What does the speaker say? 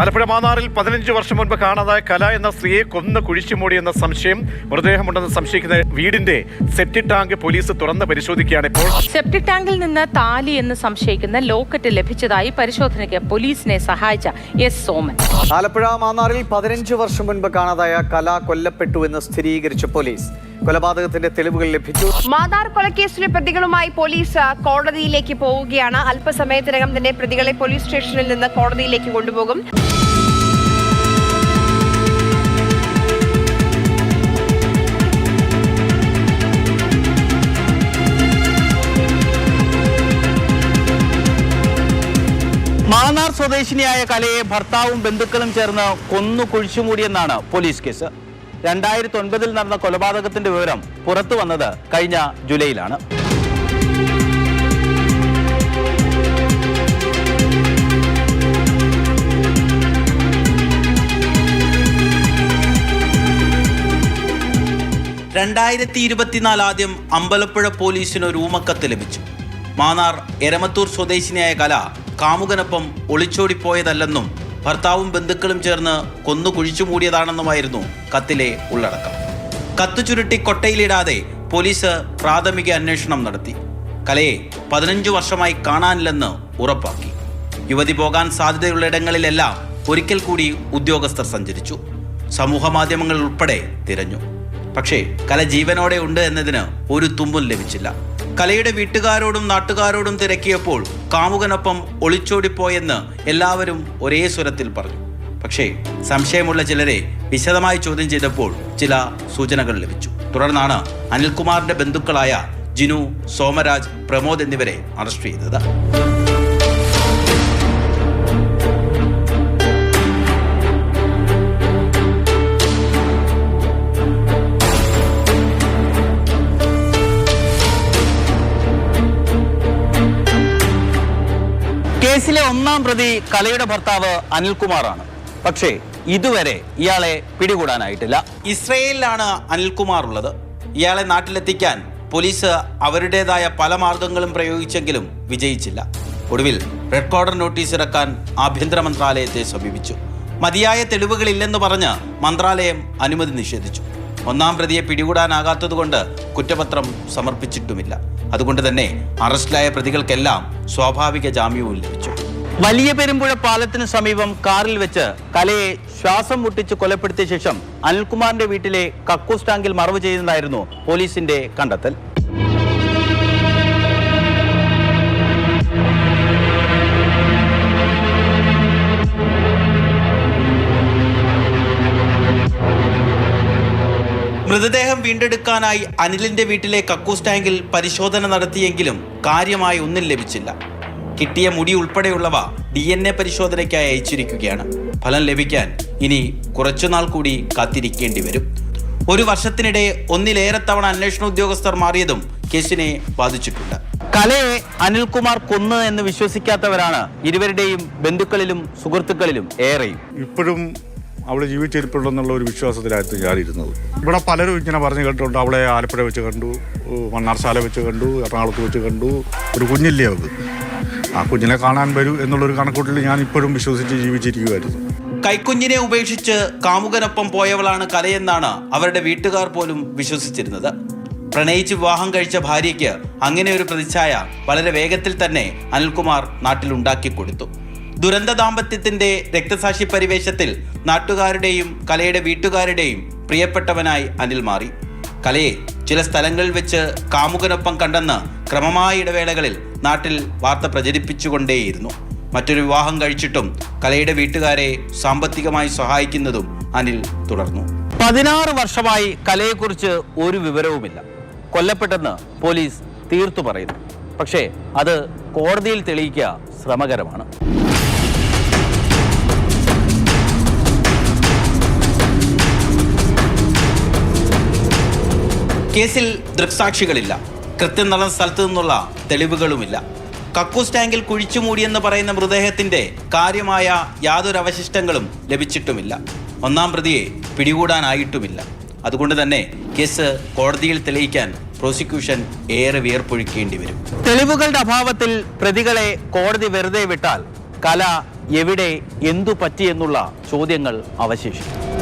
ആലപ്പുഴ മാന്നാറിൽ 15 വർഷം മുൻപ് കാണാതായ കല എന്ന സ്ത്രീയെ കൊന്ന് കുഴിച്ചുമൂടിയെന്ന സംശയം മൃതദേഹമുണ്ടെന്ന് സംശയിക്കുന്ന വീടിന്റെ സെപ്റ്റിക് ടാങ്ക് പോലീസ് തുറന്ന് പരിശോധിക്കുകയാണ് ഇപ്പോൾ. സെപ്റ്റിക് ടാങ്കിൽ നിന്ന് താലി എന്ന് സംശയിക്കുന്ന ലോക്കറ്റ് ലഭിച്ചതായി പരിശോധനയ്ക്ക് പോലീസിനെ സഹായിച്ച എസ് സോമൻ. ആലപ്പുഴ മാന്നാറിൽ 15 വർഷം മുൻപ് കാണാതായ കല കൊല്ലപ്പെട്ടു എന്ന് സ്ഥിരീകരിച്ച പോലീസ്. കൊലപാതകത്തിന്റെ തെളിവുകൾ ലഭിച്ചു. മാന്നാർ കൊലക്കേസിലെ പ്രതികളുമായി പോലീസ് കോടതിയിലേക്ക് പോവുകയാണ്. അല്പസമയത്തിനകം തന്നെ പ്രതികളെ പോലീസ് സ്റ്റേഷനിൽ നിന്ന് കോടതിയിലേക്ക് കൊണ്ടുപോകും. മാന്നാർ സ്വദേശിനിയായ കലയെ ഭർത്താവും ബന്ധുക്കളും ചേർന്ന് കൊന്നു കുഴിച്ചുമൂടിയെന്നാണ് പോലീസ് കേസ്. 2009 നടന്ന കൊലപാതകത്തിന്റെ വിവരം പുറത്തു വന്നത് കഴിഞ്ഞ ജൂലൈയിലാണ്. ആദ്യം അമ്പലപ്പുഴ പോലീസിന് ഒരു ഊമക്കത്ത് ലഭിച്ചു. മാന്നാർ എരമത്തൂർ സ്വദേശിനിയായ കല കാമുകനൊപ്പം ഒളിച്ചോടിപ്പോയതല്ലെന്നും ഭർത്താവും ബന്ധുക്കളും ചേർന്ന് കൊന്നു കുഴിച്ചുമൂടിയതാണെന്നുമായിരുന്നു കത്തിലെ ഉള്ളടക്കം. കത്ത് ചുരുട്ടി കൊട്ടയിലിടാതെ പോലീസ് പ്രാഥമിക അന്വേഷണം നടത്തി. കലയെ 15 വർഷമായി കാണാനില്ലെന്ന് ഉറപ്പാക്കി. യുവതി പോകാൻ സാധ്യതയുള്ള ഇടങ്ങളിലെല്ലാം ഒരിക്കൽ കൂടി ഉദ്യോഗസ്ഥർ സഞ്ചരിച്ചു. സമൂഹ മാധ്യമങ്ങൾ ഉൾപ്പെടെ തിരഞ്ഞു. പക്ഷേ കല ജീവനോടെ ഉണ്ട് എന്നതിന് ഒരു തുമ്പും ലഭിച്ചില്ല. കലയുടെ വീട്ടുകാരോടും നാട്ടുകാരോടും തിരക്കിയപ്പോൾ കാമുകനൊപ്പം ഒളിച്ചോടിപ്പോയെന്ന് എല്ലാവരും ഒരേ സ്വരത്തിൽ പറഞ്ഞു. പക്ഷേ സംശയമുള്ള ചിലരെ വിശദമായി ചോദ്യം ചെയ്തപ്പോൾ ചില സൂചനകൾ ലഭിച്ചു. തുടർന്നാണ് അനിൽകുമാറിന്റെ ബന്ധുക്കളായ ജിനു, സോമരാജ്, പ്രമോദ് എന്നിവരെ അറസ്റ്റ് ചെയ്തത്. കേസിലെ ഒന്നാം പ്രതി കലയുടെ ഭർത്താവ് അനിൽകുമാറാണ്. പക്ഷേ ഇതുവരെ ഇയാളെ പിടികൂടാനായിട്ടില്ല. ഇസ്രയേലിലാണ് അനിൽകുമാർ ഉള്ളത്. ഇയാളെ നാട്ടിലെത്തിക്കാൻ പോലീസ് അവരുടേതായ പല മാർഗങ്ങളും പ്രയോഗിച്ചെങ്കിലും വിജയിച്ചില്ല. ഒടുവിൽ റെഡ് കോർണർ നോട്ടീസ് ഇറക്കാൻ ആഭ്യന്തര മന്ത്രാലയത്തെ സമീപിച്ചു. മതിയായ തെളിവുകളില്ലെന്ന് പറഞ്ഞ് മന്ത്രാലയം അനുമതി നിഷേധിച്ചു. ഒന്നാം പ്രതിയെ പിടികൂടാനാകാത്തതുകൊണ്ട് കുറ്റപത്രം സമർപ്പിച്ചിട്ടുമില്ല. അതുകൊണ്ട് തന്നെ അറസ്റ്റിലായ പ്രതികൾക്കെല്ലാം സ്വാഭാവിക ജാമ്യവും ലഭിച്ചു. വലിയ പെരുമ്പുഴ പാലത്തിന് സമീപം കാറിൽ വെച്ച് കലയെ ശ്വാസം മുട്ടിച്ച് കൊലപ്പെടുത്തിയ ശേഷം അനിൽകുമാറിന്റെ വീട്ടിലെ കക്കൂസ് ടാങ്കിൽ മറവ് ചെയ്യുന്നതായിരുന്നു പോലീസിന്റെ കണ്ടെത്തൽ. മൃതദേഹം വീണ്ടെടുക്കാനായി അനിലിന്റെ വീട്ടിലെ കക്കൂസ് ടാങ്കിൽ പരിശോധന നടത്തിയെങ്കിലും കാര്യമായി ഒന്നും ലഭിച്ചില്ല. കിട്ടിയ മുടി ഉൾപ്പെടെയുള്ളവ DNA പരിശോധനയ്ക്കായി അയച്ചിരിക്കുകയാണ്. ഫലം ലഭിക്കാൻ ഇനി കുറച്ചുനാൾ കൂടി കാത്തിരിക്കേണ്ടി വരും. 1 വർഷത്തിനിടെ ഒന്നിലേറെ തവണ അന്വേഷണ ഉദ്യോഗസ്ഥർ മാറിയതും കേസിനെ ബാധിച്ചിട്ടുണ്ട്. കലയെ അനിൽകുമാർ കൊന്നു എന്ന് വിശ്വസിക്കാത്തവരാണ് ഇരുവരുടെയും ബന്ധുക്കളിലും സുഹൃത്തുക്കളിലും ഏറെയും. ഇപ്പോഴും അവളെ ജീവിച്ചിരിപ്പുള്ളെന്നുള്ള ഒരു വിശ്വാസത്തിലായിരുന്നു ഞാനിരുന്നത്. ഇവിടെ പലരും ഇങ്ങനെ പറഞ്ഞു കേട്ടിട്ടുണ്ട്. അവളെ ആലപ്പുഴ വെച്ച് കണ്ടു, മണ്ണാർശാല വെച്ച് കണ്ടു, എറണാകുളത്ത് വെച്ച് കണ്ടു. ഒരു കുഞ്ഞില്ലേ അവൾക്ക്, ആ കുഞ്ഞിനെ കാണാൻ വരൂ എന്നുള്ളൊരു കണക്കൂട്ടിൽ ഞാൻ ഇപ്പോഴും വിശ്വസിച്ച് ജീവിച്ചിരിക്കുമായിരുന്നു. കൈക്കുഞ്ഞിനെ ഉപേക്ഷിച്ച് കാമുകനൊപ്പം പോയവളാണ് കലയെന്നാണ് അവരുടെ വീട്ടുകാർ പോലും വിശ്വസിച്ചിരുന്നത്. പ്രണയിച്ച് വിവാഹം കഴിച്ച ഭാര്യയ്ക്ക് അങ്ങനെ ഒരു പ്രതിച്ഛായ വളരെ വേഗത്തിൽ തന്നെ അനിൽകുമാർ നാട്ടിലുണ്ടാക്കി കൊടുത്തു. ദുരന്ത ദാമ്പത്യത്തിന്റെ രക്തസാക്ഷി പരിവേഷത്തിൽ നാട്ടുകാരുടെയും കലയുടെ വീട്ടുകാരുടെയും പ്രിയപ്പെട്ടവനായി അനിൽ മാറി. കലയെ ചില സ്ഥലങ്ങളിൽ വെച്ച് കാമുകനൊപ്പം കണ്ടെന്ന് ക്രമമായ ഇടവേളകളിൽ നാട്ടിൽ വാർത്ത പ്രചരിപ്പിച്ചുകൊണ്ടേയിരുന്നു. മറ്റൊരു വിവാഹം കഴിച്ചിട്ടും കലയുടെ വീട്ടുകാരെ സാമ്പത്തികമായി സഹായിക്കുന്നതും അനിൽ തുടർന്നു. 16 വർഷമായി കലയെക്കുറിച്ച് ഒരു വിവരവുമില്ല. കൊല്ലപ്പെട്ടെന്ന് പോലീസ് തീർത്തു പറയുന്നു. പക്ഷേ അത് കോടതിയിൽ തെളിയിക്കുക ശ്രമകരമാണ്. കേസിൽ ദൃക്സാക്ഷികളില്ല. കൃത്യം നടന്ന സ്ഥലത്തു നിന്നുള്ള തെളിവുകളുമില്ല. കക്കൂസ് ടാങ്കിൽ കുഴിച്ചുമൂടിയെന്ന് പറയുന്ന മൃതദേഹത്തിന്റെ കാര്യമായ യാതൊരു അവശിഷ്ടങ്ങളും ലഭിച്ചിട്ടുമില്ല. ഒന്നാം പ്രതിയെ പിടികൂടാനായിട്ടുമില്ല. അതുകൊണ്ട് തന്നെ കേസ് കോടതിയിൽ തെളിയിക്കാൻ പ്രോസിക്യൂഷൻ ഏറെ വിയർപ്പൊഴുക്കേണ്ടി വരും. തെളിവുകളുടെ അഭാവത്തിൽ പ്രതികളെ കോടതി വെറുതെ വിട്ടാൽ കല എവിടെ എന്തു പറ്റിയെന്നുള്ള ചോദ്യങ്ങൾ അവശേഷിക്കും.